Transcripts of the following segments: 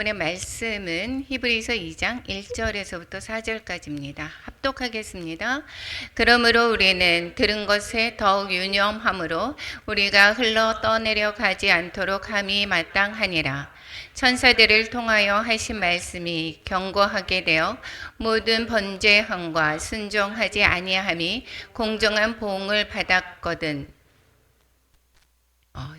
오늘의 말씀은 히브리서 2장 1절에서부터 4절까지입니다. 합독하겠습니다. 그러므로 우리는 들은 것에 더욱 유념함으로 우리가 흘러 떠내려 가지 않도록 함이 마땅하니라. 천사들을 통하여 하신 말씀이 경고하게 되어 모든 번제함과 순종하지 아니함이 공정한 보응을 받았거든.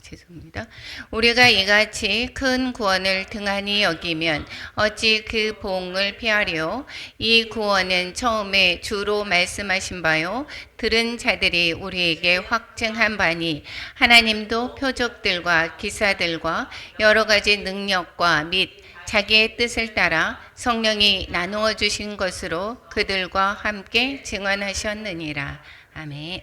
죄송합니다. 우리가 이같이 큰 구원을 등한히 여기면 어찌 그 보응을 피하리요? 이 구원은 처음에 주로 말씀하신 바요 들은 자들이 우리에게 확증한 바니 하나님도 표적들과 기사들과 여러 가지 능력과 및 자기의 뜻을 따라 성령이 나누어 주신 것으로 그들과 함께 증언하셨느니라. 아멘.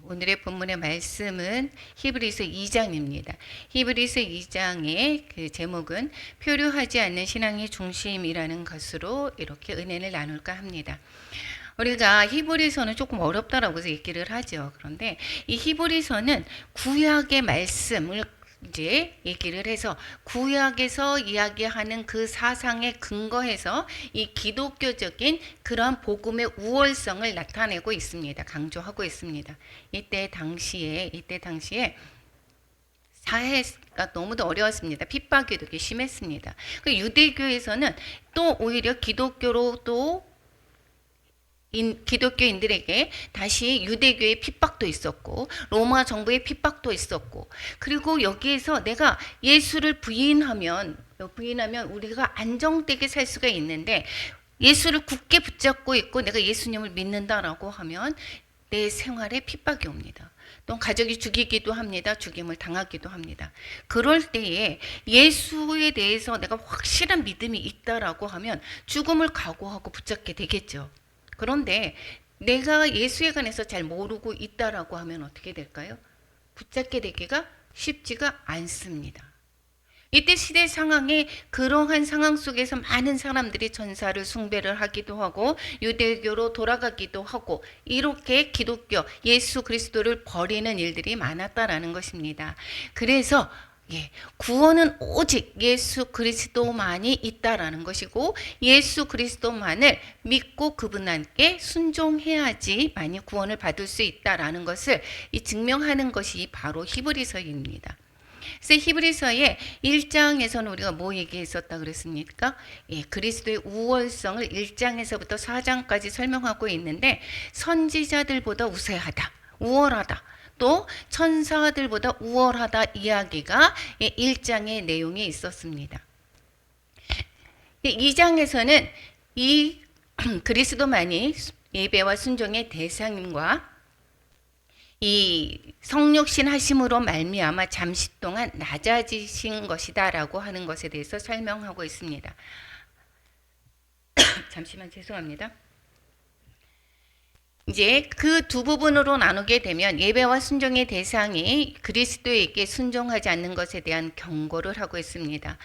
오늘의 본문의 말씀은 히브리서 2장입니다. 히브리서 2장의 그 제목은 표류하지 않는 신앙의 중심이라는 것으로 이렇게 은혜를 나눌까 합니다. 우리가 히브리서는 조금 어렵다라고 얘기를 하죠. 그런데 이 히브리서는 구약의 말씀을 이제 얘기를 해서 구약에서 이야기하는 그 사상에 근거해서 이 기독교적인 그러한 복음의 우월성을 나타내고 있습니다. 강조하고 있습니다. 이때 당시에 사회가 너무도 어려웠습니다. 핍박이 되게 심했습니다. 유대교에서는 또 오히려 기독교로 또 기독교인들에게 다시 유대교의 핍박도 있었고 로마 정부의 핍박도 있었고 그리고 여기에서 내가 예수를 부인하면 우리가 안정되게 살 수가 있는데 예수를 굳게 붙잡고 있고 내가 예수님을 믿는다라고 하면 내 생활에 핍박이 옵니다. 또 가족이 죽이기도 합니다. 죽임을 당하기도 합니다. 그럴 때에 예수에 대해서 내가 확실한 믿음이 있다라고 하면 죽음을 각오하고 붙잡게 되겠죠. 그런데 내가 예수에 관해서 잘 모르고 있다라고 하면 어떻게 될까요? 붙잡게 되기가 쉽지가 않습니다. 이때 시대 상황에 그러한 상황 속에서 많은 사람들이 천사를 숭배를 하기도 하고 유대교로 돌아가기도 하고 이렇게 기독교 예수 그리스도를 버리는 일들이 많았다라는 것입니다. 그래서 구원은 오직 예수 그리스도만이 있다라는 것이고 예수 그리스도만을 믿고 그분께 순종해야지만이 구원을 받을 수 있다라는 것을 증명하는 것이 바로 히브리서입니다. 그래서 히브리서의 1장에서는 우리가 뭐 얘기했었다 그랬습니까? 그리스도의 우월성을 1장에서부터 4장까지 설명하고 있는데 선지자들보다 우세하다, 우월하다. 또 천사들보다 우월하다 이야기가 1장의 내용에 있었습니다. 2장에서는 이 그리스도만이 예배와 순종의 대상임과 이 성육신 하심으로 말미암아 잠시 동안 낮아지신 것이다라고 하는 것에 대해서 설명하고 있습니다. 잠시만 죄송합니다. 이제 그 두 부분으로 나누게 되면 예배와 순종의 대상이 그리스도에게 순종하지 않는 것에 대한 경고를 하고 있습니다.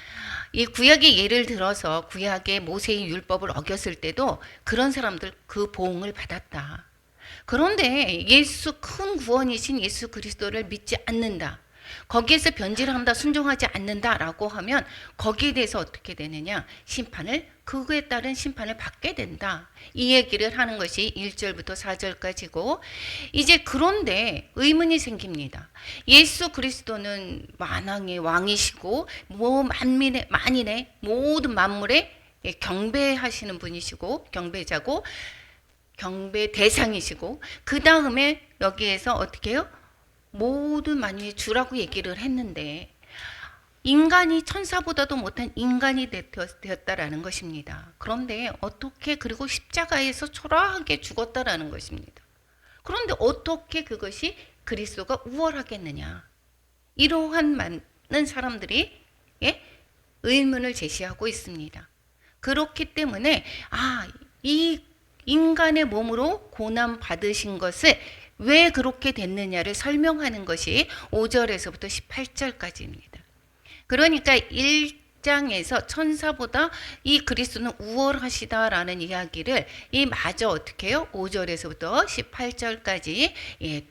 이 구약의 예를 들어서 구약의 모세의 율법을 어겼을 때도 그런 사람들 그 보응을 받았다. 그런데 큰 구원이신 예수 그리스도를 믿지 않는다. 거기에서 변질한다, 순종하지 않는다라고 하면 거기에 대해서 어떻게 되느냐? 그거에 따른 심판을 받게 된다. 이 얘기를 하는 것이 1절부터 4절까지고 이제 그런데 의문이 생깁니다. 예수 그리스도는 만왕의 왕이시고 만인의 모든 만물에 경배하시는 분이시고 경배자고 경배 대상이시고 그 다음에 여기에서 어떻게 해요? 모든 만유의 주라고 얘기를 했는데 인간이 천사보다도 못한 인간이 되었다라는 것입니다. 그런데 어떻게 그리고 십자가에서 초라하게 죽었다라는 것입니다. 그런데 어떻게 그것이 그리스도가 우월하겠느냐? 이러한 많은 사람들이 의문을 제시하고 있습니다. 그렇기 때문에 이 인간의 몸으로 고난 받으신 것을 왜 그렇게 됐느냐를 설명하는 것이 5절에서부터 18절까지입니다. 그러니까 1장에서 천사보다 이 그리스도는 우월하시다라는 이야기를 마저 어떻게 해요? 5절에서부터 18절까지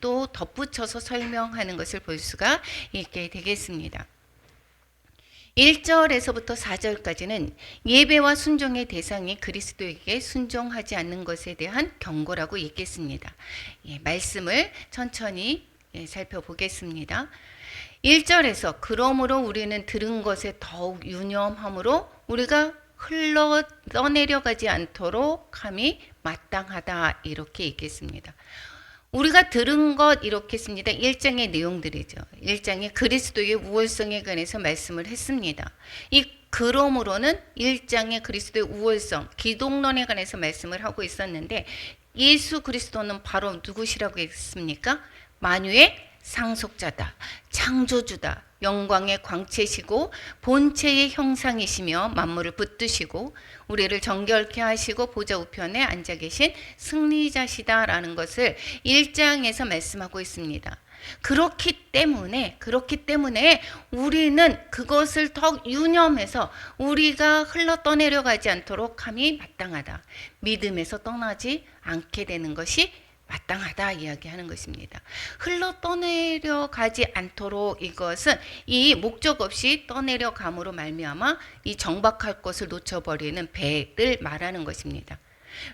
또 덧붙여서 설명하는 것을 볼 수가 있게 되겠습니다. 1절에서부터 4절까지는 예배와 순종의 대상이 그리스도에게 순종하지 않는 것에 대한 경고라고 읽겠습니다. 말씀을 천천히 살펴보겠습니다. 1절에서 그러므로 우리는 들은 것에 더욱 유념함으로 우리가 흘러 떠내려가지 않도록 함이 마땅하다 이렇게 읽겠습니다. 우리가 들은 것 이렇게 씁니다. 1장의 내용들이죠. 1장에 그리스도의 우월성에 관해서 말씀을 했습니다. 이 그러므로는 1장의 그리스도의 우월성, 기독론에 관해서 말씀을 하고 있었는데 예수 그리스도는 바로 누구시라고 했습니까? 만유의 상속자다, 창조주다, 영광의 광채시고 본체의 형상이시며 만물을 붙드시고 우리를 정결케 하시고 보좌 우편에 앉아 계신 승리자시다라는 것을 1장에서 말씀하고 있습니다. 그렇기 때문에 우리는 그것을 더 유념해서 우리가 흘러 떠내려가지 않도록 함이 마땅하다. 믿음에서 떠나지 않게 되는 것이 마땅하다 이야기하는 것입니다. 흘러 떠내려가지 않도록 이것은 이 목적 없이 떠내려감으로 말미암아 이 정박할 것을 놓쳐버리는 배를 말하는 것입니다.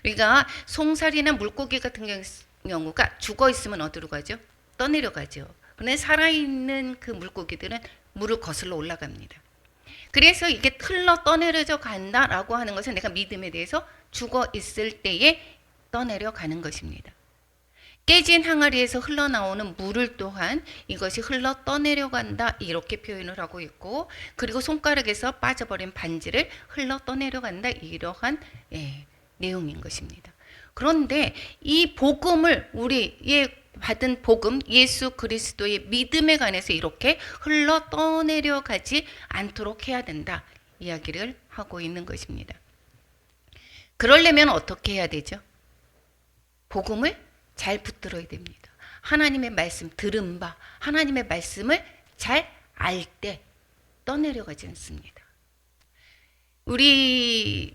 우리가 송사리나 물고기 같은 경우가 죽어 있으면 어디로 가죠? 떠내려가죠. 그런데 살아있는 그 물고기들은 물을 거슬러 올라갑니다. 그래서 이게 흘러 떠내려져 간다라고 하는 것은 내가 믿음에 대해서 죽어 있을 때에 떠내려가는 것입니다. 깨진 항아리에서 흘러나오는 물을 또한 이것이 흘러 떠내려간다 이렇게 표현을 하고 있고, 그리고 손가락에서 빠져버린 반지를 흘러 떠내려간다 이러한 내용인 것입니다. 그런데 이 복음을 우리의 받은 복음 예수 그리스도의 믿음에 관해서 이렇게 흘러 떠내려가지 않도록 해야 된다 이야기를 하고 있는 것입니다. 그러려면 어떻게 해야 되죠? 복음을 잘 붙들어야 됩니다. 하나님의 말씀 들은 바 하나님의 말씀을 잘 알 때 떠내려가지 않습니다.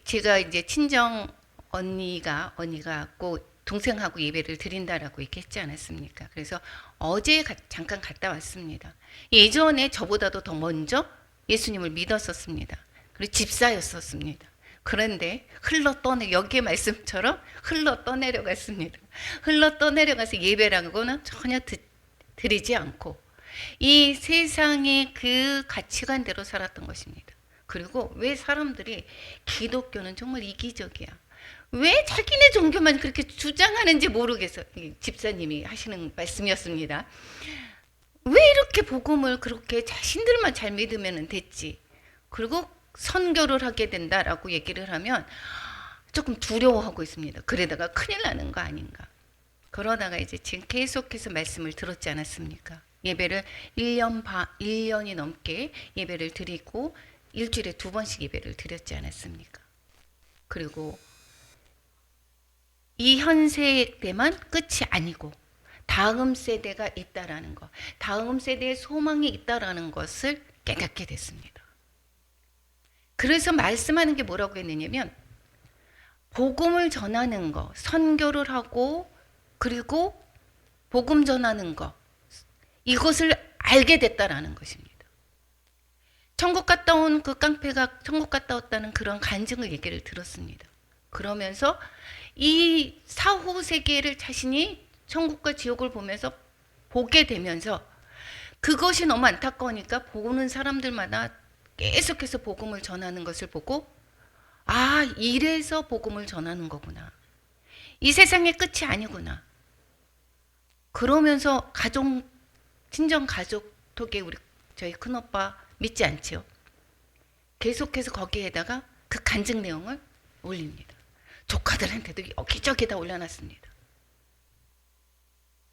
제가 이제 친정 언니가 꼭 동생하고 예배를 드린다라고 이렇게 했지 않았습니까? 그래서 어제 잠깐 갔다 왔습니다. 예전에 저보다도 더 먼저 예수님을 믿었었습니다. 그리고 집사였었습니다. 그런데 여기의 말씀처럼 흘러 떠내려갔습니다. 흘러 떠내려가서 예배라고는 전혀 드리지 않고 이 세상의 그 가치관대로 살았던 것입니다. 그리고 왜 사람들이 기독교는 정말 이기적이야, 왜 자기네 종교만 그렇게 주장하는지 모르겠어요. 집사님이 하시는 말씀이었습니다. 왜 이렇게 복음을 그렇게 자신들만 잘 믿으면 됐지, 그리고 선교를 하게 된다라고 얘기를 하면 조금 두려워하고 있습니다. 그러다가 큰일 나는 거 아닌가. 그러다가 이제 지금 계속해서 말씀을 들었지 않았습니까? 예배를 1년이 넘게 예배를 드리고 일주일에 2번씩 예배를 드렸지 않았습니까? 그리고 이 현 세대만 끝이 아니고 다음 세대가 있다라는 것, 다음 세대의 소망이 있다라는 것을 깨닫게 됐습니다. 그래서 말씀하는 게 뭐라고 했느냐면 복음을 전하는 거, 선교를 하고 그리고 복음 전하는 거, 이것을 알게 됐다라는 것입니다. 천국 갔다 온 그 깡패가 천국 갔다 왔다는 그런 간증을 얘기를 들었습니다. 그러면서 이 사후 세계를 자신이 천국과 지옥을 보면서 보게 되면서 그것이 너무 안타까우니까 보는 사람들마다 계속해서 복음을 전하는 것을 보고, 아, 이래서 복음을 전하는 거구나. 이 세상의 끝이 아니구나. 그러면서 친정 가족 톡에 저희 큰오빠 믿지 않죠. 계속해서 거기에다가 그 간증 내용을 올립니다. 조카들한테도 여기저기다 올려놨습니다.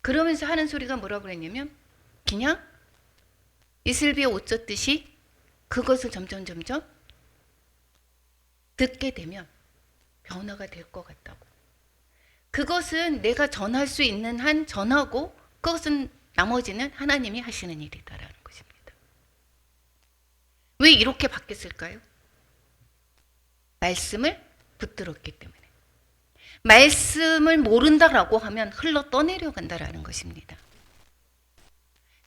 그러면서 하는 소리가 뭐라고 그랬냐면 그냥 이슬비에 옷 젖듯이 그것을 점점 듣게 되면 변화가 될 것 같다고. 그것은 내가 전할 수 있는 한 전하고 그것은 나머지는 하나님이 하시는 일이다라는 것입니다. 왜 이렇게 바뀌었을까요? 말씀을 붙들었기 때문에. 말씀을 모른다라고 하면 흘러 떠내려간다라는 것입니다.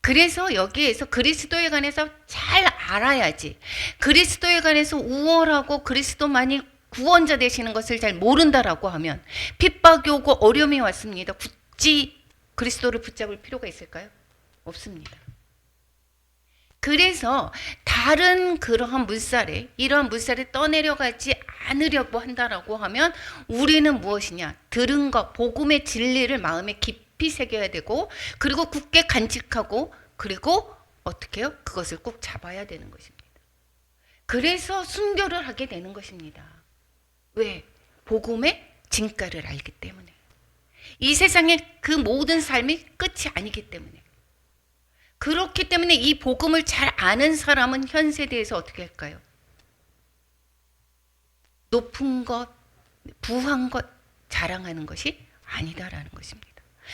그래서 여기에서 그리스도에 관해서 잘 알아야지. 그리스도에 관해서 우월하고 그리스도만이 구원자 되시는 것을 잘 모른다라고 하면 핍박이 오고 어려움이 왔습니다. 굳이 그리스도를 붙잡을 필요가 있을까요? 없습니다. 그래서 다른 그러한 물살에 이러한 물살에 떠내려가지 않으려고 한다라고 하면 우리는 무엇이냐? 들은 것, 복음의 진리를 마음에 깊이 새겨야 되고 그리고 굳게 간직하고 그리고 어떻게 해요? 그것을 꼭 잡아야 되는 것입니다. 그래서 순교를 하게 되는 것입니다. 왜? 복음의 진가를 알기 때문에. 이 세상의 그 모든 삶이 끝이 아니기 때문에. 그렇기 때문에 이 복음을 잘 아는 사람은 현 세대에서 어떻게 할까요? 높은 것, 부한 것 자랑하는 것이 아니다라는 것입니다.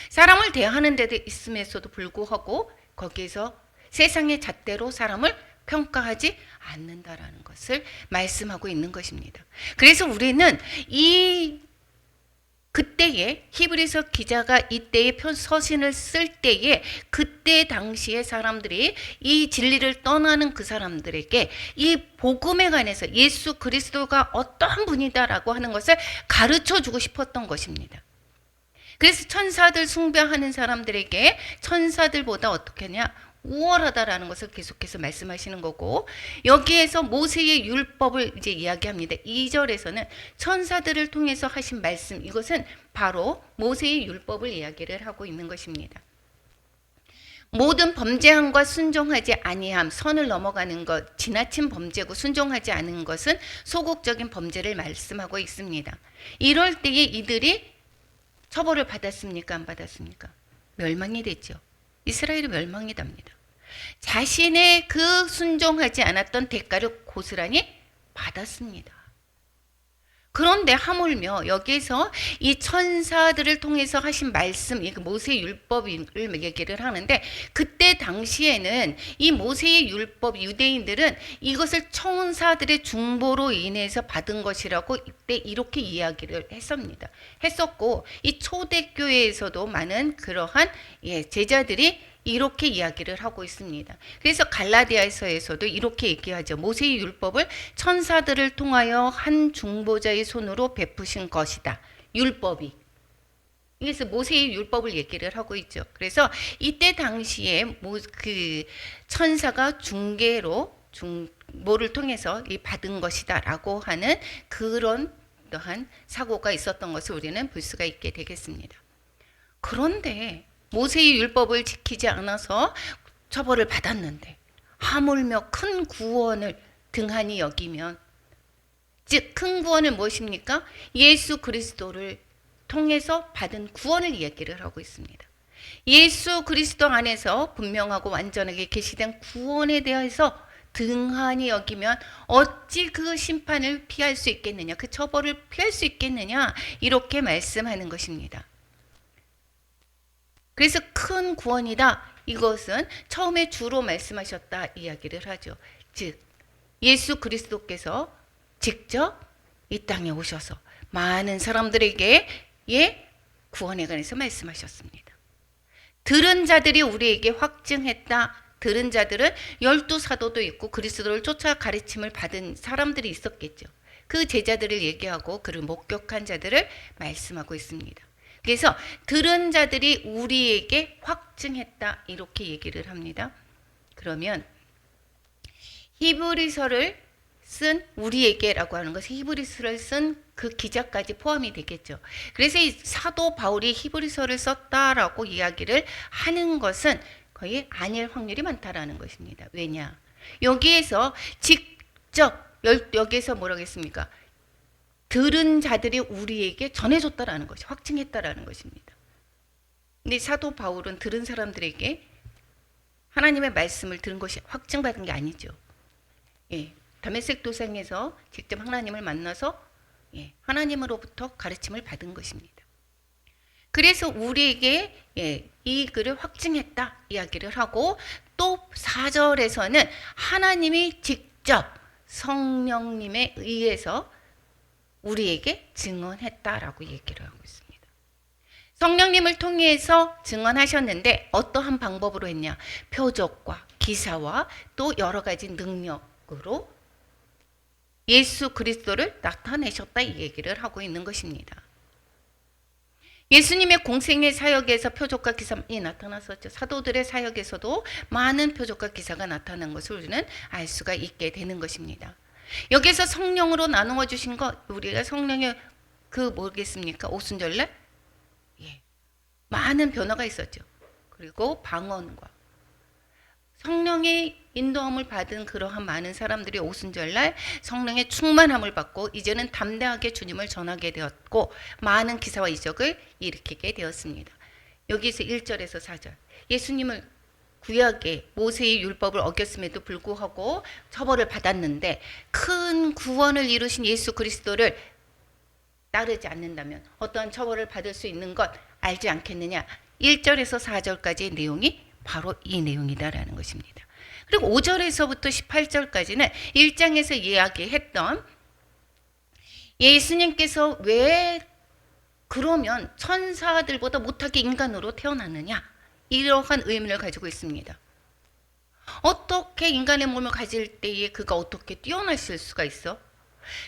사람을 대하는 데도 있음에도 불구하고 거기에서 세상의 잣대로 사람을 평가하지 않는다라는 것을 말씀하고 있는 것입니다. 그래서 우리는 그때에 히브리서 기자가 이때의 서신을 쓸 때에 그때 당시의 사람들이 이 진리를 떠나는 그 사람들에게 이 복음에 관해서 예수 그리스도가 어떠한 분이다라고 하는 것을 가르쳐 주고 싶었던 것입니다. 그래서 천사들 숭배하는 사람들에게 천사들보다 어떻게 하냐? 우월하다라는 것을 계속해서 말씀하시는 거고 여기에서 모세의 율법을 이제 이야기합니다. 2절에서는 천사들을 통해서 하신 말씀 이것은 바로 모세의 율법을 이야기를 하고 있는 것입니다. 모든 범죄함과 순종하지 아니함, 선을 넘어가는 것, 지나친 범죄고 순종하지 않은 것은 소극적인 범죄를 말씀하고 있습니다. 이럴 때에 이들이 처벌을 받았습니까? 안 받았습니까? 멸망이 됐죠. 이스라엘이 멸망이 답니다. 자신의 그 순종하지 않았던 대가를 고스란히 받았습니다. 그런데 하물며 여기에서 이 천사들을 통해서 하신 말씀, 이 모세의 율법을 얘기를 하는데 그때 당시에는 이 모세의 율법 유대인들은 이것을 천사들의 중보로 인해서 받은 것이라고 이때 이렇게 이야기를 했었고 이 초대교회에서도 많은 그러한 제자들이 이렇게 이야기를 하고 있습니다. 그래서 갈라디아서에서도 이렇게 얘기하죠. 모세의 율법을 천사들을 통하여 한 중보자의 손으로 베푸신 것이다. 율법이. 그래서 모세의 율법을 얘기를 하고 있죠. 그래서 이때 당시에 그 천사가 중계로 중보를 통해서 받은 것이다라고 하는 그런 또한 사고가 있었던 것을 우리는 볼 수가 있게 되겠습니다. 그런데 모세의 율법을 지키지 않아서 처벌을 받았는데 하물며 큰 구원을 등한히 여기면 즉 큰 구원은 무엇입니까? 예수 그리스도를 통해서 받은 구원을 이야기를 하고 있습니다. 예수 그리스도 안에서 분명하고 완전하게 계시된 구원에 대해서 등한히 여기면 어찌 그 심판을 피할 수 있겠느냐, 그 처벌을 피할 수 있겠느냐 이렇게 말씀하는 것입니다. 그래서 큰 구원이다. 이것은 처음에 주로 말씀하셨다 이야기를 하죠. 즉 예수 그리스도께서 직접 이 땅에 오셔서 많은 사람들에게 구원에 관해서 말씀하셨습니다. 들은 자들이 우리에게 확증했다. 들은 자들은 12사도도 있고 그리스도를 쫓아 가르침을 받은 사람들이 있었겠죠. 그 제자들을 얘기하고 그를 목격한 자들을 말씀하고 있습니다. 그래서 들은 자들이 우리에게 확증했다 이렇게 얘기를 합니다. 그러면 히브리서를 쓴 우리에게라고 하는 것은 히브리서를 쓴 그 기자까지 포함이 되겠죠. 그래서 이 사도 바울이 히브리서를 썼다라고 이야기를 하는 것은 거의 아닐 확률이 많다라는 것입니다. 왜냐? 여기에서 직접 여기에서 뭐라고 했습니까? 들은 자들이 우리에게 전해줬다라는 것이 확증했다라는 것입니다. 근데 사도 바울은 들은 사람들에게 하나님의 말씀을 들은 것이 확증받은 게 아니죠. 다메섹 도상에서 직접 하나님을 만나서 하나님으로부터 가르침을 받은 것입니다. 그래서 우리에게 이 글을 확증했다 이야기를 하고 또 4절에서는 하나님이 직접 성령님에 의해서 우리에게 증언했다라고 얘기를 하고 있습니다. 성령님을 통해서 증언하셨는데 어떠한 방법으로 했냐? 표적과 기사와 또 여러 가지 능력으로 예수 그리스도를 나타내셨다 이 얘기를 하고 있는 것입니다. 예수님의 공생의 사역에서 표적과 기사이 나타났었죠. 사도들의 사역에서도 많은 표적과 기사가 나타난 것을 우리는 알 수가 있게 되는 것입니다. 여기서 성령으로 나누어 주신 것, 우리가 성령의 뭐겠습니까? 오순절날 많은 변화가 있었죠. 그리고 방언과 성령의 인도함을 받은 그러한 많은 사람들이 오순절날 성령의 충만함을 받고 이제는 담대하게 주님을 전하게 되었고 많은 기사와 이적을 일으키게 되었습니다. 여기서 1절에서 4절 예수님을 구약의 모세의 율법을 어겼음에도 불구하고 처벌을 받았는데 큰 구원을 이루신 예수 그리스도를 따르지 않는다면 어떠한 처벌을 받을 수 있는 것 알지 않겠느냐. 1절에서 4절까지의 내용이 바로 이 내용이다라는 것입니다. 그리고 5절에서부터 18절까지는 1장에서 이야기했던 예수님께서 왜 그러면 천사들보다 못하게 인간으로 태어났느냐 이러한 의문을 가지고 있습니다. 어떻게 인간의 몸을 가질 때에 그가 어떻게 뛰어나실 수가 있어?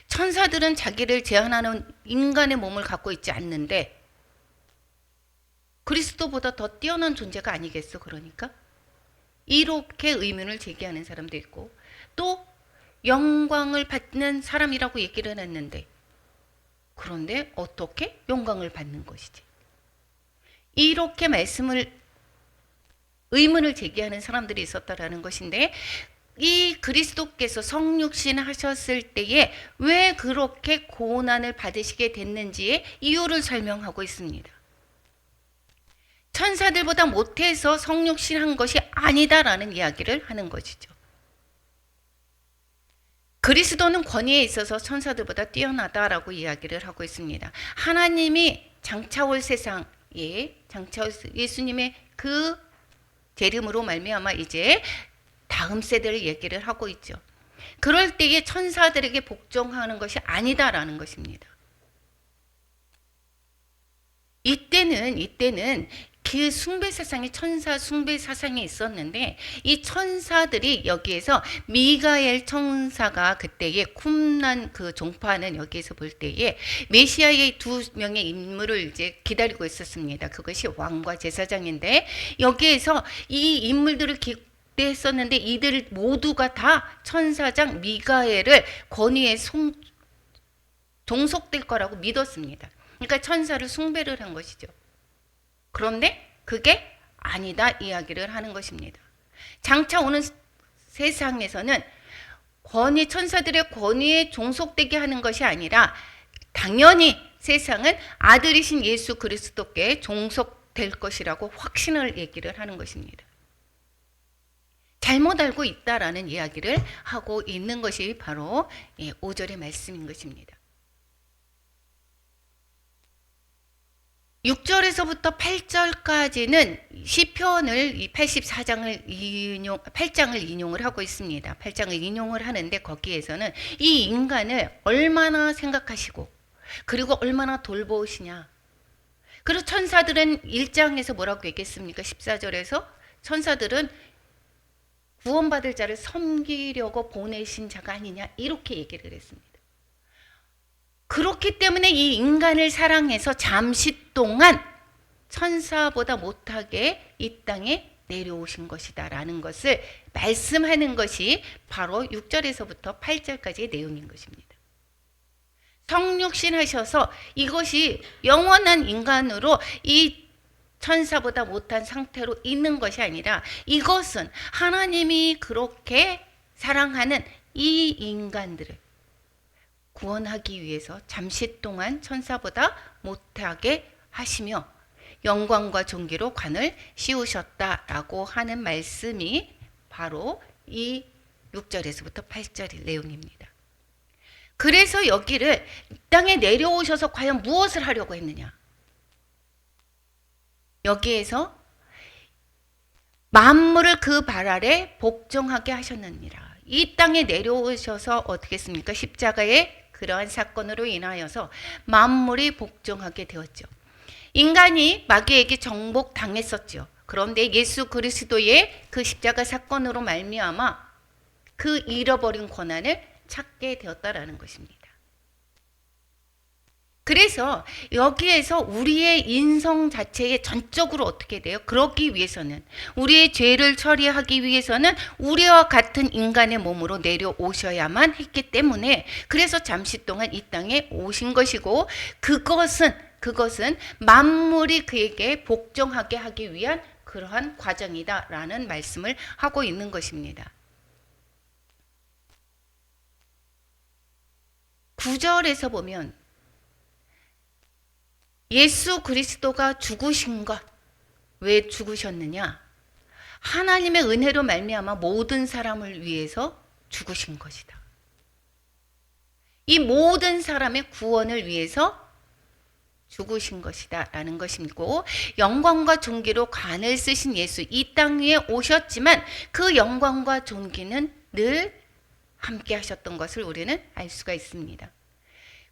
천사들은 자기를 제한하는 인간의 몸을 갖고 있지 않는데 그리스도보다 더 뛰어난 존재가 아니겠어? 그러니까 이렇게 의문을 제기하는 사람도 있고 또 영광을 받는 사람이라고 얘기를 했는데 그런데 어떻게 영광을 받는 것이지? 이렇게 의문을 제기하는 사람들이 있었다라는 것인데 이 그리스도께서 성육신 하셨을 때에 왜 그렇게 고난을 받으시게 됐는지의 이유를 설명하고 있습니다. 천사들보다 못해서 성육신한 것이 아니다라는 이야기를 하는 것이죠. 그리스도는 권위에 있어서 천사들보다 뛰어나다라고 이야기를 하고 있습니다. 하나님이 장차올 세상에 예수님의 그 재림으로 말미암아 이제 다음 세대를 얘기를 하고 있죠. 그럴 때에 천사들에게 복종하는 것이 아니다라는 것입니다. 이때는 그 숭배 사상이 천사 숭배 사상이 있었는데 이 천사들이 여기에서 미가엘 천사가 그때에 쿰난 그 종파는 여기에서 볼 때에 메시아의 두 명의 인물을 이제 기다리고 있었습니다. 그것이 왕과 제사장인데 여기에서 이 인물들을 기대했었는데 이들 모두가 다 천사장 미가엘을 권위에 종속될 거라고 믿었습니다. 그러니까 천사를 숭배를 한 것이죠. 그런데 그게 아니다 이야기를 하는 것입니다. 장차 오는 세상에서는 천사들의 권위에 종속되게 하는 것이 아니라 당연히 세상은 아들이신 예수 그리스도께 종속될 것이라고 확신을 얘기를 하는 것입니다. 잘못 알고 있다라는 이야기를 하고 있는 것이 바로 5절의 말씀인 것입니다. 6절에서부터 8절까지는 시편을 8장을 인용을 하고 있습니다. 8장을 인용을 하는데 거기에서는 이 인간을 얼마나 생각하시고 그리고 얼마나 돌보시냐. 그리고 천사들은 1장에서 뭐라고 얘기했습니까? 14절에서 천사들은 구원받을 자를 섬기려고 보내신 자가 아니냐 이렇게 얘기를 했습니다. 그렇기 때문에 이 인간을 사랑해서 잠시 동안 천사보다 못하게 이 땅에 내려오신 것이다라는 것을 말씀하는 것이 바로 6절에서부터 8절까지의 내용인 것입니다. 성육신 하셔서 이것이 영원한 인간으로 이 천사보다 못한 상태로 있는 것이 아니라 이것은 하나님이 그렇게 사랑하는 이 인간들을 구원하기 위해서 잠시 동안 천사보다 못하게 하시며 영광과 존귀로 관을 씌우셨다라고 하는 말씀이 바로 이 6절에서부터 8절의 내용입니다. 그래서 여기를 땅에 내려오셔서 과연 무엇을 하려고 했느냐? 여기에서 만물을 그 발 아래 복종하게 하셨느니라. 이 땅에 내려오셔서 어떻게 했습니까? 십자가의 그러한 사건으로 인하여서 만물이 복종하게 되었죠. 인간이 마귀에게 정복당했었죠. 그런데 예수 그리스도의 그 십자가 사건으로 말미암아 그 잃어버린 권한을 찾게 되었다라는 것입니다. 그래서 여기에서 우리의 인성 자체에 전적으로 어떻게 돼요? 그러기 위해서는, 우리의 죄를 처리하기 위해서는 우리와 같은 인간의 몸으로 내려오셔야만 했기 때문에, 그래서 잠시 동안 이 땅에 오신 것이고, 그것은 만물이 그에게 복종하게 하기 위한 그러한 과정이다라는 말씀을 하고 있는 것입니다. 9절에서 보면 예수 그리스도가 죽으신 것, 왜 죽으셨느냐? 하나님의 은혜로 말미암아 모든 사람을 위해서 죽으신 것이다. 이 모든 사람의 구원을 위해서 죽으신 것이다 라는 것이고, 영광과 존귀로 관을 쓰신 예수, 이 땅 위에 오셨지만 그 영광과 존귀는 늘 함께 하셨던 것을 우리는 알 수가 있습니다.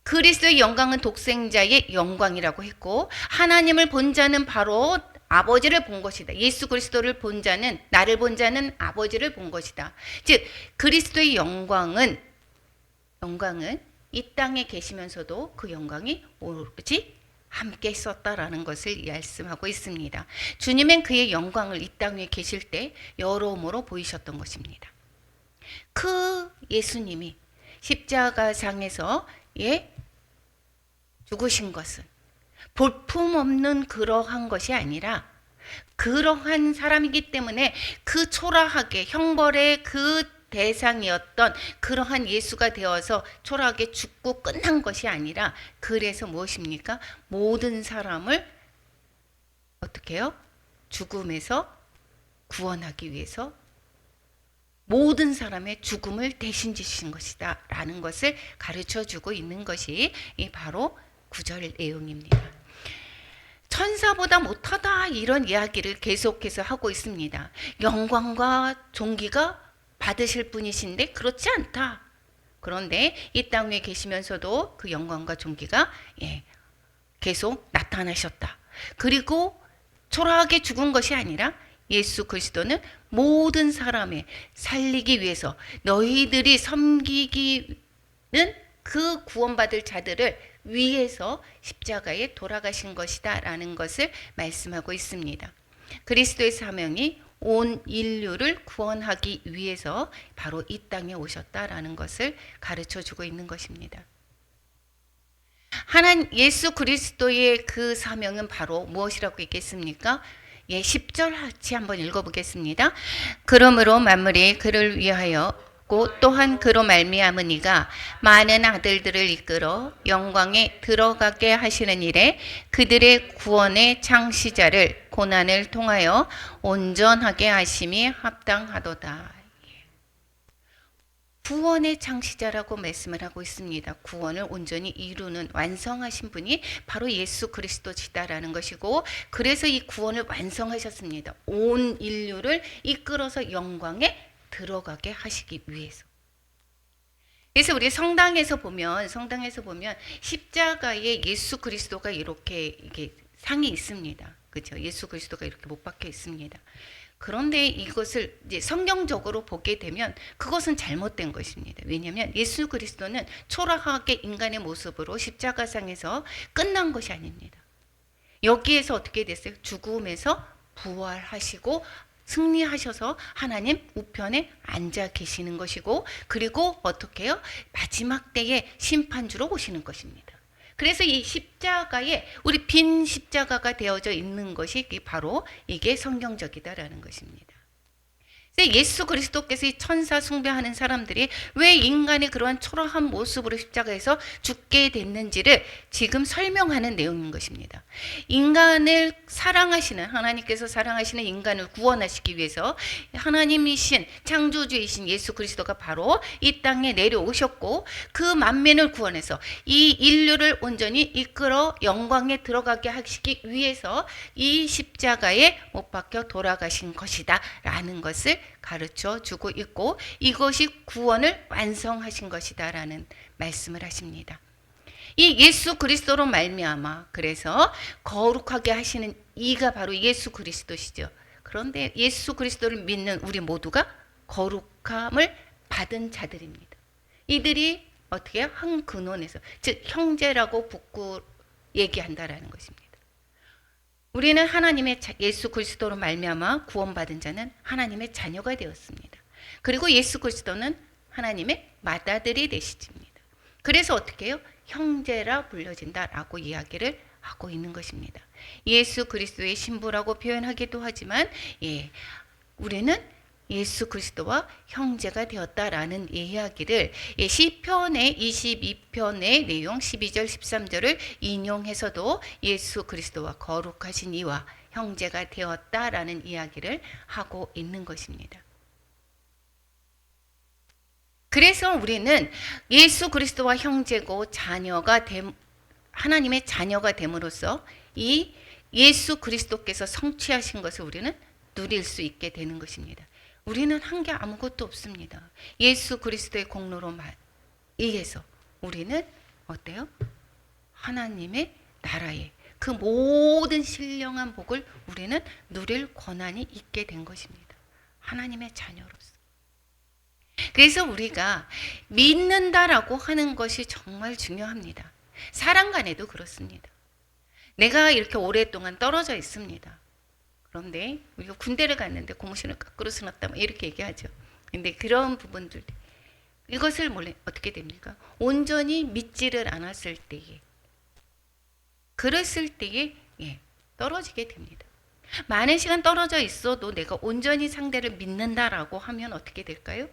그리스도의 영광은 독생자의 영광이라고 했고, 하나님을 본 자는 바로 아버지를 본 것이다. 예수 그리스도를 본 자는, 나를 본 자는 아버지를 본 것이다. 즉 그리스도의 영광은 이 땅에 계시면서도 그 영광이 오로지 함께 있었다라는 것을 말씀하고 있습니다. 주님은 그의 영광을 이 땅 위에 계실 때 여러모로 보이셨던 것입니다. 그 예수님이 십자가상에서 죽으신 것은 볼품없는 그러한 것이 아니라, 그러한 사람이기 때문에 그 초라하게 형벌의 그 대상이었던 그러한 예수가 되어서 초라하게 죽고 끝난 것이 아니라, 그래서 무엇입니까? 모든 사람을 어떻게 해요? 죽음에서 구원하기 위해서 모든 사람의 죽음을 대신 지신 것이다 라는 것을 가르쳐주고 있는 것이 바로 9절 내용입니다. 천사보다 못하다 이런 이야기를 계속해서 하고 있습니다. 영광과 존귀가 받으실 분이신데 그렇지 않다. 그런데 이 땅 위에 계시면서도 그 영광과 존귀가 계속 나타나셨다. 그리고 초라하게 죽은 것이 아니라 예수 그리스도는 모든 사람을 살리기 위해서, 너희들이 섬기기는 그 구원받을 자들을 위해서 십자가에 돌아가신 것이다 라는 것을 말씀하고 있습니다. 그리스도의 사명이 온 인류를 구원하기 위해서 바로 이 땅에 오셨다라는 것을 가르쳐주고 있는 것입니다. 예수 그리스도의 그 사명은 바로 무엇이라고 있겠습니까? 10절 같이 한번 읽어보겠습니다. 그러므로 만물이 그를 위하여 또한 그로 말미암으니가 많은 아들들을 이끌어 영광에 들어가게 하시는 일에 그들의 구원의 창시자를 고난을 통하여 온전하게 하심이 합당하도다. 구원의 창시자라고 말씀을 하고 있습니다. 구원을 온전히 이루는, 완성하신 분이 바로 예수 그리스도시다라는 것이고, 그래서 이 구원을 완성하셨습니다. 온 인류를 이끌어서 영광에 들어가게 하시기 위해서. 그래서 우리 성당에서 보면 십자가에 예수 그리스도가 이렇게 상이 있습니다. 그렇죠? 예수 그리스도가 이렇게 못 박혀 있습니다. 그런데 이것을 이제 성경적으로 보게 되면 그것은 잘못된 것입니다. 왜냐하면 예수 그리스도는 초라하게 인간의 모습으로 십자가상에서 끝난 것이 아닙니다. 여기에서 어떻게 됐어요? 죽음에서 부활하시고 승리하셔서 하나님 우편에 앉아 계시는 것이고, 그리고 어떻게 해요? 마지막 때에 심판주로 오시는 것입니다. 그래서 이 십자가에 우리 빈 십자가가 되어져 있는 것이 바로 이게 성경적이다라는 것입니다. 예수 그리스도께서 이 천사 숭배하는 사람들이 왜 인간의 그러한 초라한 모습으로 십자가에서 죽게 됐는지를 지금 설명하는 내용인 것입니다. 인간을 사랑하시는, 하나님께서 사랑하시는 인간을 구원하시기 위해서 하나님이신 창조주이신 예수 그리스도가 바로 이 땅에 내려오셨고, 그 만민을 구원해서 이 인류를 온전히 이끌어 영광에 들어가게 하시기 위해서 이 십자가에 못 박혀 돌아가신 것이다 라는 것을 가르쳐 주고 있고, 이것이 구원을 완성하신 것이다 라는 말씀을 하십니다. 이 예수 그리스도로 말미암아 그래서 거룩하게 하시는 이가 바로 예수 그리스도시죠. 그런데 예수 그리스도를 믿는 우리 모두가 거룩함을 받은 자들입니다. 이들이 어떻게 해요? 한 근원에서, 즉 형제라고 붙고 얘기한다라는 것입니다. 우리는 하나님의 예수 그리스도로 말미암아 구원받은 자는 하나님의 자녀가 되었습니다. 그리고 예수 그리스도는 하나님의 맏아들이 되시집니다. 그래서 어떻게 해요? 형제라 불려진다라고 이야기를 하고 있는 것입니다. 예수 그리스도의 신부라고 표현하기도 하지만 우리는 예수 그리스도와 형제가 되었다라는 이야기를 시편의 22편의 내용 12절 13절을 인용해서도 예수 그리스도와 거룩하신 이와 형제가 되었다라는 이야기를 하고 있는 것입니다. 그래서 우리는 예수 그리스도와 형제고 하나님의 자녀가 됨으로써 이 예수 그리스도께서 성취하신 것을 우리는 누릴 수 있게 되는 것입니다. 우리는 한 게 아무것도 없습니다. 예수 그리스도의 공로로 의해서 우리는 어때요? 하나님의 나라에 그 모든 신령한 복을 우리는 누릴 권한이 있게 된 것입니다. 하나님의 자녀로서. 그래서 우리가 믿는다라고 하는 것이 정말 중요합니다. 사랑 간에도 그렇습니다. 내가 이렇게 오랫동안 떨어져 있습니다. 그런데 우리가 군대를 갔는데 고무신을 거꾸로 신었다 이렇게 얘기하죠. 근데 그런 부분들 이것을 어떻게 됩니까? 온전히 믿지를 않았을 때에 그랬을 때에 떨어지게 됩니다. 많은 시간 떨어져 있어도 내가 온전히 상대를 믿는다라고 하면 어떻게 될까요?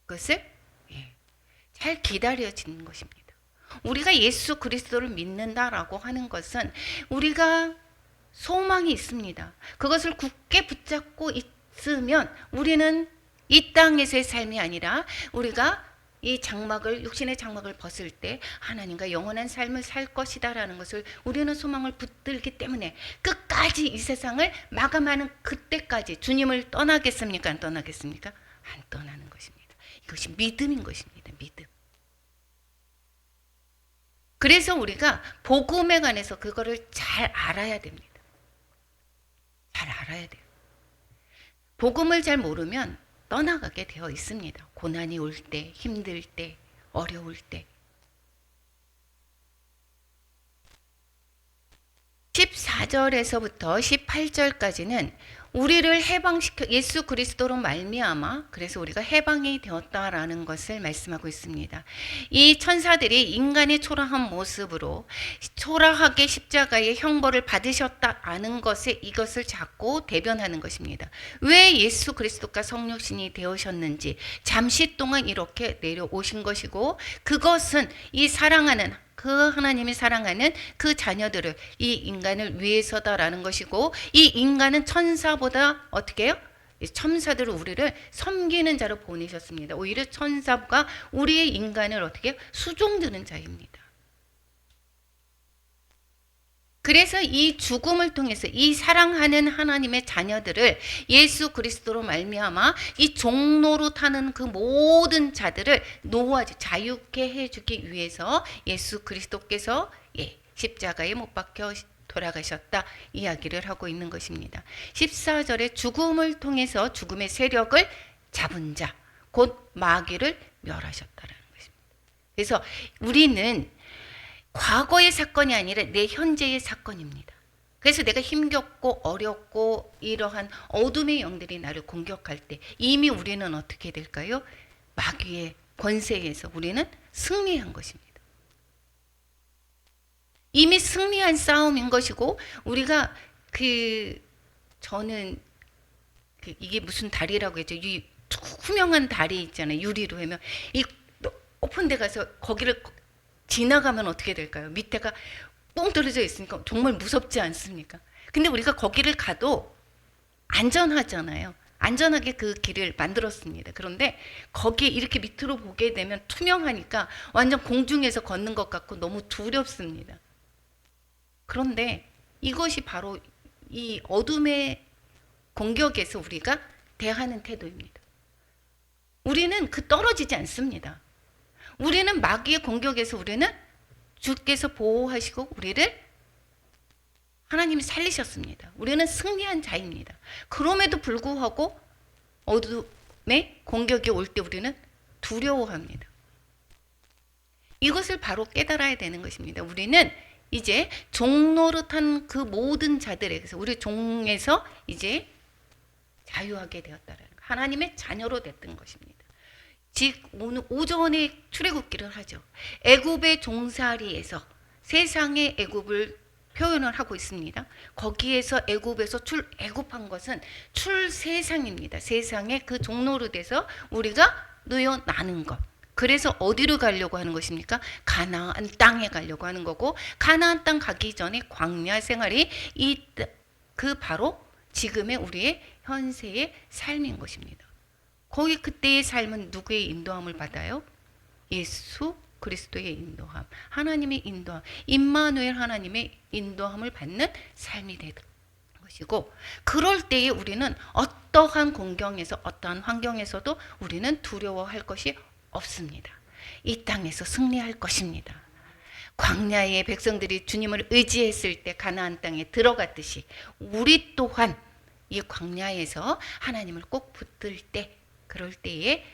그것을 잘 기다려지는 것입니다. 우리가 예수 그리스도를 믿는다라고 하는 것은 우리가 소망이 있습니다. 그것을 굳게 붙잡고 있으면 우리는 이 땅에서의 삶이 아니라 우리가 이 육신의 장막을 벗을 때 하나님과 영원한 삶을 살 것이다라는 것을 우리는 소망을 붙들기 때문에 끝까지 이 세상을 마감하는 그때까지 주님을 떠나겠습니까? 안 떠나겠습니까? 안 떠나는 것입니다. 이것이 믿음인 것입니다. 믿음. 그래서 우리가 복음에 관해서 그거를 잘 알아야 됩니다. 잘 알아야 돼요. 복음을 잘 모르면 떠나가게 되어 있습니다. 고난이 올 때, 힘들 때, 어려울 때. 14절에서부터 18절까지는 우리를 해방시켜 예수 그리스도로 말미암아 그래서 우리가 해방이 되었다라는 것을 말씀하고 있습니다. 이 천사들이 인간의 초라한 모습으로 초라하게 십자가의 형벌을 받으셨다는 것에 이것을 자꾸 대변하는 것입니다. 왜 예수 그리스도가 성육신이 되으셨는지 잠시 동안 이렇게 내려오신 것이고 그것은 이 사랑하는 그 하나님이 사랑하는 그 자녀들을 이 인간을 위해서다라는 것이고 이 인간은 천사보다 어떻게 해요? 천사들을 우리를 섬기는 자로 보내셨습니다. 오히려 천사가 우리의 인간을 어떻게 해요? 수종드는 자입니다. 그래서 이 죽음을 통해서 이 사랑하는 하나님의 자녀들을 예수 그리스도로 말미암아 이 종로로 타는 그 모든 자들을 자유케 해주기 위해서 예수 그리스도께서 십자가에 못 박혀 돌아가셨다 이야기를 하고 있는 것입니다. 14절에 죽음을 통해서 죽음의 세력을 잡은 자, 곧 마귀를 멸하셨다라는 것입니다. 그래서 우리는 과거의 사건이 아니라 내 현재의 사건입니다. 그래서 내가 힘겹고 어렵고 이러한 어둠의 영들이 나를 공격할 때 이미 우리는 어떻게 될까요? 마귀의 권세에서 우리는 승리한 것입니다. 이미 승리한 싸움인 것이고 우리가 저는 이게 무슨 다리라고 했죠? 이 투명한 다리 있잖아요. 유리로 하면 이 오픈 데 가서 거기를 지나가면 어떻게 될까요? 밑에가 뻥 떨어져 있으니까 정말 무섭지 않습니까? 근데 우리가 거기를 가도 안전하잖아요. 안전하게 그 길을 만들었습니다. 그런데 거기에 이렇게 밑으로 보게 되면 투명하니까 완전 공중에서 걷는 것 같고 너무 두렵습니다. 그런데 이것이 바로 이 어둠의 공격에서 우리가 대하는 태도입니다. 우리는 떨어지지 않습니다. 우리는 마귀의 공격에서 우리는 주께서 보호하시고 우리를 하나님이 살리셨습니다. 우리는 승리한 자입니다. 그럼에도 불구하고 어둠의 공격이 올 때 우리는 두려워합니다. 이것을 바로 깨달아야 되는 것입니다. 우리는 이제 종노릇한 그 모든 자들에게서 우리 종에서 이제 자유하게 되었다는 것. 하나님의 자녀로 됐던 것입니다. 즉 오늘 오전에 출애굽기를 하죠. 애굽의 종살이에서 세상의 애굽을 표현을 하고 있습니다. 거기에서 애굽에서 애굽한 것은 출세상입니다. 세상에 그 종노릇에서 우리가 놓여나는 것. 그래서 어디로 가려고 하는 것입니까? 가나안 땅에 가려고 하는 거고, 가나안 땅 가기 전에 광야 생활이 그 바로 지금의 우리의 현세의 삶인 것입니다. 거기 그때의 삶은 누구의 인도함을 받아요? 예수 그리스도의 인도함, 하나님의 인도함, 임마누엘 하나님의 인도함을 받는 삶이 되는 것이고, 그럴 때에 우리는 어떠한 공경에서 어떠한 환경에서도 우리는 두려워할 것이 없습니다. 이 땅에서 승리할 것입니다. 광야의 백성들이 주님을 의지했을 때 가나안 땅에 들어갔듯이 우리 또한 이 광야에서 하나님을 꼭 붙들 때, 그럴 때에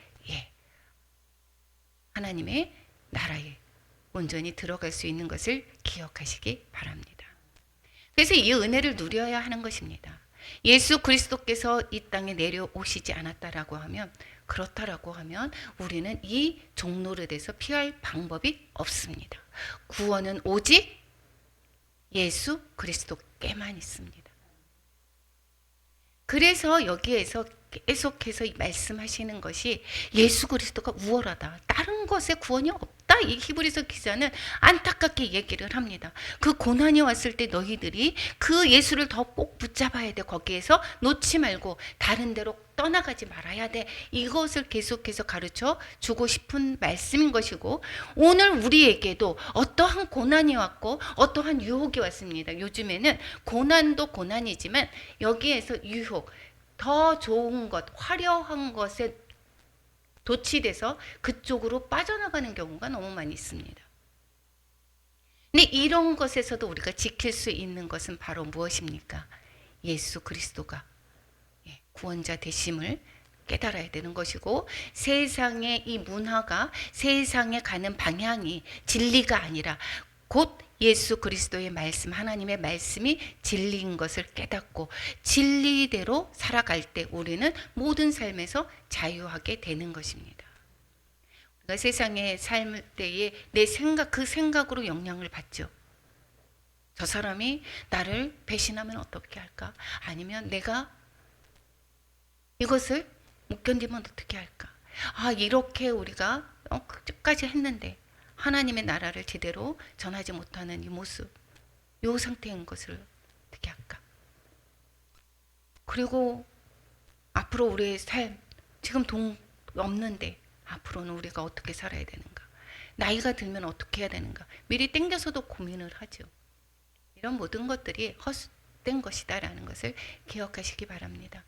하나님의 나라에 온전히 들어갈 수 있는 것을 기억하시기 바랍니다. 그래서 이 은혜를 누려야 하는 것입니다. 예수 그리스도께서 이 땅에 내려오시지 않았다라고 하면, 그렇다라고 하면 우리는 이 종노릇에서 피할 방법이 없습니다. 구원은 오직 예수 그리스도께만 있습니다. 그래서 여기에서 계속해서 말씀하시는 것이 예수 그리스도가 우월하다. 다른 것에 구원이 없다. 이 히브리서 기자는 안타깝게 얘기를 합니다. 그 고난이 왔을 때 너희들이 그 예수를 더 꼭 붙잡아야 돼. 거기에서 놓지 말고 다른 데로 떠나가지 말아야 돼. 이것을 계속해서 가르쳐 주고 싶은 말씀인 것이고, 오늘 우리에게도 어떠한 고난이 왔고 어떠한 유혹이 왔습니다. 요즘에는 고난도 고난이지만 여기에서 유혹, 더 좋은 것, 화려한 것에 도취돼서 그쪽으로 빠져나가는 경우가 너무 많이 있습니다. 근데 이런 것에서도 우리가 지킬 수 있는 것은 바로 무엇입니까? 예수 그리스도가 구원자 되심을 깨달아야 되는 것이고, 세상의 이 문화가, 세상에 가는 방향이 진리가 아니라 곧 예수 그리스도의 말씀, 하나님의 말씀이 진리인 것을 깨닫고 진리대로 살아갈 때 우리는 모든 삶에서 자유하게 되는 것입니다. 우리가 세상에 살 때에 내 생각, 그 생각으로 영향을 받죠. 저 사람이 나를 배신하면 어떻게 할까? 아니면 내가 이것을 못 견디면 어떻게 할까? 이렇게 우리가 끝까지 했는데 하나님의 나라를 제대로 전하지 못하는 이 모습, 이 상태인 것을 어떻게 할까? 그리고 앞으로 우리의 삶, 지금 돈 없는데 앞으로는 우리가 어떻게 살아야 되는가? 나이가 들면 어떻게 해야 되는가? 미리 땡겨서도 고민을 하죠. 이런 모든 것들이 헛된 것이다라는 것을 기억하시기 바랍니다.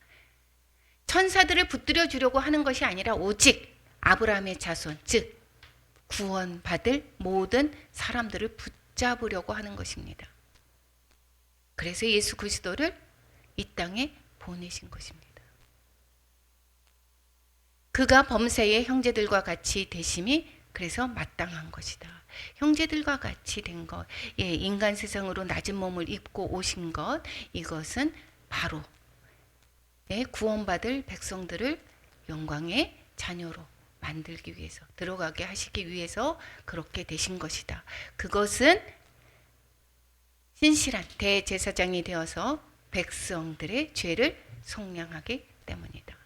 천사들을 붙들어 주려고 하는 것이 아니라 오직 아브라함의 자손, 즉 구원받을 모든 사람들을 붙잡으려고 하는 것입니다. 그래서 예수 그리스도를 이 땅에 보내신 것입니다. 그가 범사의 형제들과 같이 되심이 그래서 마땅한 것이다. 형제들과 같이 된 것, 인간 세상으로 낮은 몸을 입고 오신 것, 이것은 바로 구원받을 백성들을 영광의 자녀로 만들기 위해서, 들어가게 하시기 위해서 그렇게 되신 것이다. 그것은 신실한 대제사장이 되어서 백성들의 죄를 속량하기 때문이다.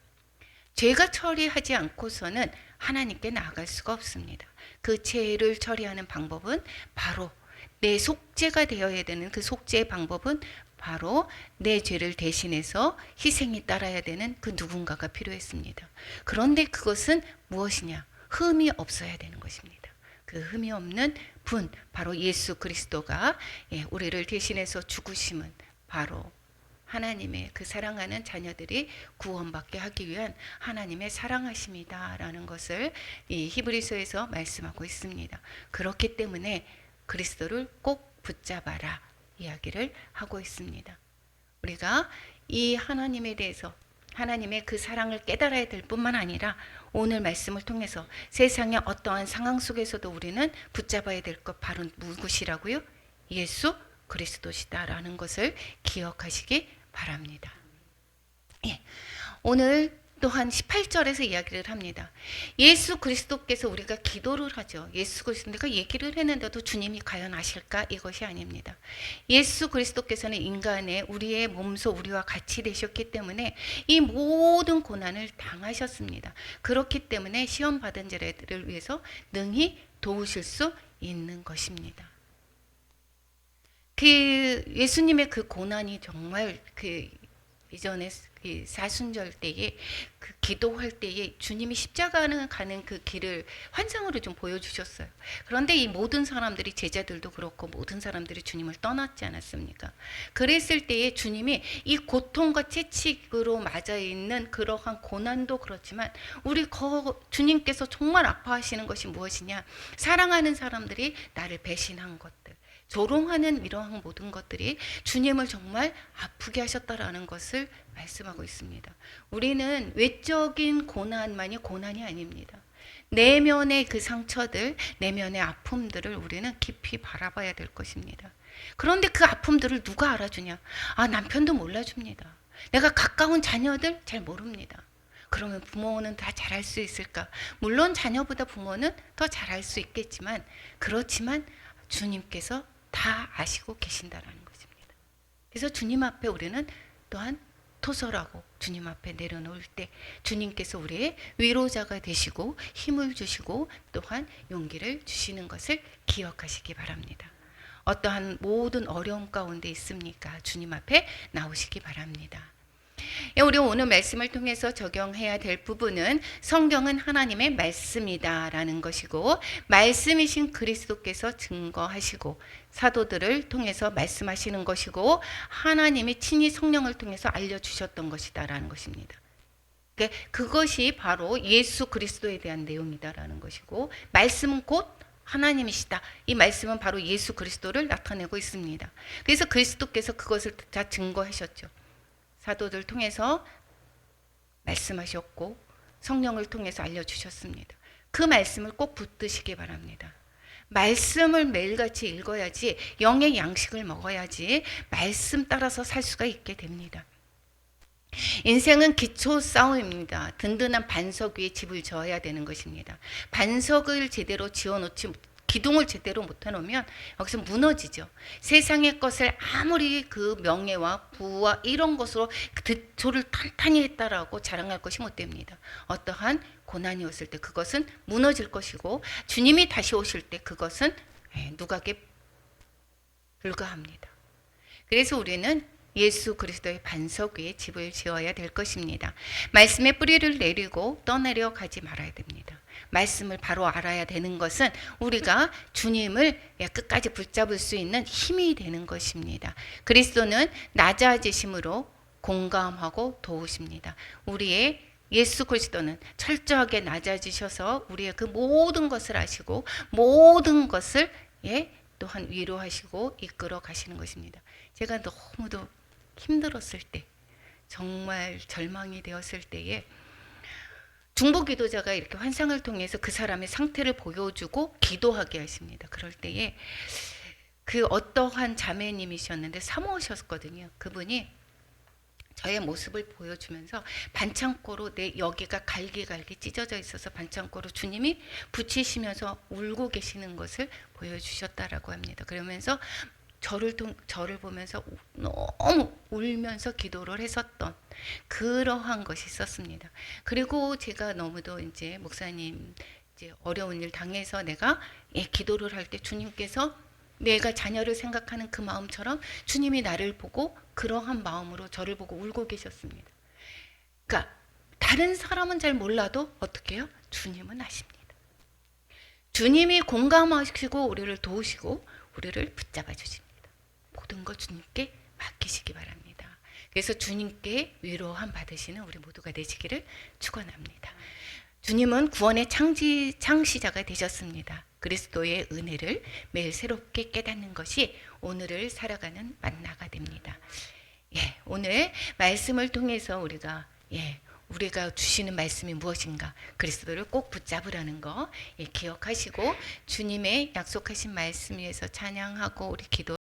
죄가 처리하지 않고서는 하나님께 나아갈 수가 없습니다. 그 죄를 처리하는 방법은 바로 내 속죄가 되어야 되는, 그 속죄의 방법은 바로 내 죄를 대신해서 희생이 따라야 되는 그 누군가가 필요했습니다. 그런데 그것은 무엇이냐? 흠이 없어야 되는 것입니다. 그 흠이 없는 분, 바로 예수 그리스도가 우리를 대신해서 죽으심은 바로 하나님의 그 사랑하는 자녀들이 구원받게 하기 위한 하나님의 사랑하심이다라는 것을 이 히브리서에서 말씀하고 있습니다. 그렇기 때문에 그리스도를 꼭 붙잡아라 이야기를 하고 있습니다. 우리가 이 하나님에 대해서 하나님의 그 사랑을 깨달아야 될 뿐만 아니라 오늘 말씀을 통해서 세상의 어떠한 상황 속에서도 우리는 붙잡아야 될 것 바로 무엇이라고요? 예수 그리스도시다라는 것을 기억하시기 바랍니다. 예, 오늘 또한 18절에서 이야기를 합니다. 예수 그리스도께서 우리가 기도를 하죠. 예수 그리스도 내가 얘기를 했는데도 주님이 과연 아실까? 이것이 아닙니다. 예수 그리스도께서는 인간의 우리의 몸소 우리와 같이 되셨기 때문에 이 모든 고난을 당하셨습니다. 그렇기 때문에 시험 받은 자들을 위해서 능히 도우실 수 있는 것입니다. 그 예수님의 그 고난이 정말 그 이전에 사순절 때에 그 기도할 때에 주님이 십자가는 가는 그 길을 환상으로 좀 보여주셨어요. 그런데 이 모든 사람들이 제자들도 그렇고 모든 사람들이 주님을 떠났지 않았습니까? 그랬을 때에 주님이 이 고통과 채찍으로 맞아 있는 그러한 고난도 그렇지만 우리 주님께서 정말 아파하시는 것이 무엇이냐? 사랑하는 사람들이 나를 배신한 것들. 조롱하는 이러한 모든 것들이 주님을 정말 아프게 하셨다라는 것을 말씀하고 있습니다. 우리는 외적인 고난만이 고난이 아닙니다. 내면의 그 상처들, 내면의 아픔들을 우리는 깊이 바라봐야 될 것입니다. 그런데 그 아픔들을 누가 알아주냐? 남편도 몰라줍니다. 내가 가까운 자녀들 잘 모릅니다. 그러면 부모는 다 잘할 수 있을까? 물론 자녀보다 부모는 더 잘할 수 있겠지만 그렇지만 주님께서 다 아시고 계신다라는 것입니다. 그래서 주님 앞에 우리는 또한 토설하고 주님 앞에 내려놓을 때 주님께서 우리의 위로자가 되시고 힘을 주시고 또한 용기를 주시는 것을 기억하시기 바랍니다. 어떠한 모든 어려움 가운데 있습니까? 주님 앞에 나오시기 바랍니다. 우리 오늘 말씀을 통해서 적용해야 될 부분은 성경은 하나님의 말씀이다라는 것이고 말씀이신 그리스도께서 증거하시고 사도들을 통해서 말씀하시는 것이고 하나님이 친히 성령을 통해서 알려주셨던 것이다라는 것입니다. 그것이 바로 예수 그리스도에 대한 내용이다라는 것이고 말씀은 곧 하나님이시다. 이 말씀은 바로 예수 그리스도를 나타내고 있습니다. 그래서 그리스도께서 그것을 다 증거하셨죠. 사도들 통해서 말씀하셨고 성령을 통해서 알려주셨습니다. 그 말씀을 꼭 붙드시기 바랍니다. 말씀을 매일같이 읽어야지 영의 양식을 먹어야지 말씀 따라서 살 수가 있게 됩니다. 인생은 기초 싸움입니다. 든든한 반석 위에 집을 지어야 되는 것입니다. 반석을 제대로 지어놓지 기둥을 제대로 못해놓으면 여기서 무너지죠. 세상의 것을 아무리 그 명예와 부와 이런 것으로 기초를 탄탄히 했다라고 자랑할 것이 못 됩니다. 어떠한 고난이 왔을 때 그것은 무너질 것이고 주님이 다시 오실 때 그것은 누각에 불과합니다. 그래서 우리는 예수 그리스도의 반석 위에 집을 지어야 될 것입니다. 말씀의 뿌리를 내리고 떠내려 가지 말아야 됩니다. 말씀을 바로 알아야 되는 것은 우리가 주님을 끝까지 붙잡을 수 있는 힘이 되는 것입니다. 그리스도는 낮아지심으로 공감하고 도우십니다. 우리의 예수 그리스도는 철저하게 낮아지셔서 우리의 그 모든 것을 아시고 모든 것을 또한 위로하시고 이끌어 가시는 것입니다. 제가 너무도 힘들었을 때 정말 절망이 되었을 때에 중보 기도자가 이렇게 환상을 통해서 그 사람의 상태를 보여주고 기도하게 하십니다. 그럴 때에 그 어떠한 자매님이셨는데 사모하셨거든요. 그분이 저의 모습을 보여주면서 반창고로 내 여기가 갈기갈기 찢어져 있어서 반창고로 주님이 붙이시면서 울고 계시는 것을 보여주셨다라고 합니다. 그러면서 저를 보면서 너무 울면서 기도를 했었던 그러한 것이 있었습니다. 그리고 제가 너무도 이제 목사님 이제 어려운 일 당해서 내가 기도를 할 때 주님께서 내가 자녀를 생각하는 그 마음처럼 주님이 나를 보고 그러한 마음으로 저를 보고 울고 계셨습니다. 그러니까 다른 사람은 잘 몰라도 어떻게 해요? 주님은 아십니다. 주님이 공감하시고 우리를 도우시고 우리를 붙잡아 주십니다. 모든 것 주님께 맡기시기 바랍니다. 그래서 주님께 위로함 받으시는 우리 모두가 되시기를 축원합니다. 주님은 구원의 창시자가 되셨습니다. 그리스도의 은혜를 매일 새롭게 깨닫는 것이 오늘을 살아가는 만나가 됩니다. 예, 오늘 말씀을 통해서 우리가 주시는 말씀이 무엇인가, 그리스도를 꼭 붙잡으라는 거 기억하시고 주님의 약속하신 말씀 위에서 찬양하고 우리 기도